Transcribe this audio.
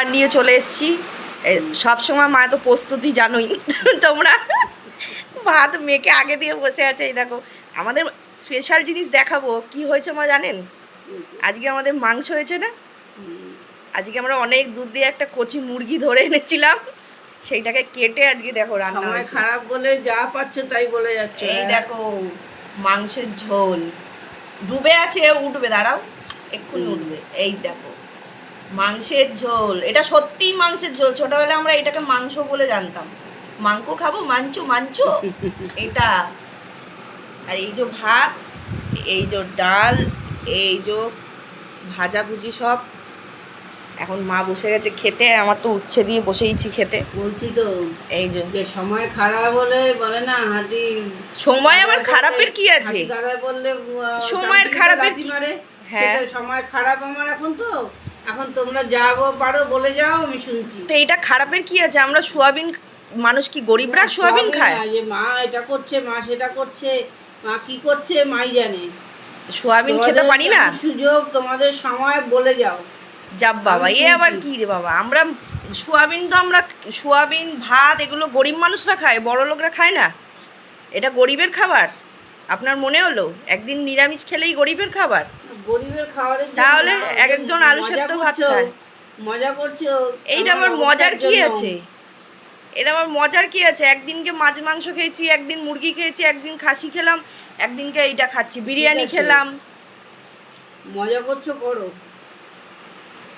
আর নিয়ে চলে এসেছি। সবসময় মা তো প্রস্তুতি জানোই তোমরা। ভাত মেখে আগে দিয়ে বসে আছে। এই দেখো আমাদের স্পেশাল জিনিস দেখাবো। কি হয়েছে মা জানেন? আজকে আমাদের মাংস হয়েছে না। আজকে আমরা অনেক দুধ দিয়ে একটা কচি মুরগি ধরে এনেছিলাম, সেইটাকে কেটে আজকে দেখো রান্না সময় হয়েছে। খারাপ বলে যা পাচ্ছে তাই বলে যাচ্ছে। এই দেখো মাংসের ঝোল ডুবে আছে, উঠবে, দাঁড়াও এক্ষুনি উঠবে। এই দেখো মাংসের ঝোল, এটা সত্যিই মাংসের ঝোল। ছোটবেলায় আমরা এটাকে মাংস বলে জানতাম। মাংস খাবো, মাংচো মাংচো এটা। আর এই যে ভাত, এই যে ডাল, এই যে ভাজাভুজি সব। এখন মা বসে গেছে খেতে, আমার তো উচ্ছে দিয়ে বসেইছি খেতে। বলছি তো এই যে যে সময় খারাপ বলে বলে না হাতি। সময় আবার খারাপের কি আছে? হাতি খারাপ বললে সময়ের চামচিকে খারাপের লাথি কি? মারে। হ্যাঁ, সেটা সময় খারাপ আমার এখন। তো এখন তোমরা যাবো পারো বলে যাও, আমি শুনছি। তো এটা খারাপের কি আছে? আমরা সোয়াবিন, মানুষ কি গরিবরা সোয়াবিন খায়? না, যে মা এটা করছে, মা সেটা করছে, মা কি করছে মাই জানে। সোয়াবিন খেতে তোমাদের পারি না? সুযোগ, তোমাদের সময় বলে যাও। যাব বাবা, আমি এ আবার শুনছি। কি রে বাবা? আমরা সোয়াবিন তো আমরা সোয়াবিন ভাত এগুলো গরিব মানুষরা খায়, বড় লোকরা খায় না। এটা গরিবের খাবার। আপনার মনে হলো একদিন নিরামিষ খেলেই গরিবের খাবার? গরিবের খাবারের জন্য তাহলে না, এক একজন আলু মজা সেদ্ধ ভাত করছো, খায়। মজা করছো। এইটা আমার আবার মজার অবস্থার কি জন্য। আছে? এটা আবার মজার কি আছে? একদিনকে মাছ মাংস খেয়েছি, একদিন মুরগি খেয়েছি, একদিন খাসি খেলাম, একদিনকে এইটা খাচ্ছি, ঠিক বিরিয়ানি আছে, খেলাম। মজা করছো করো।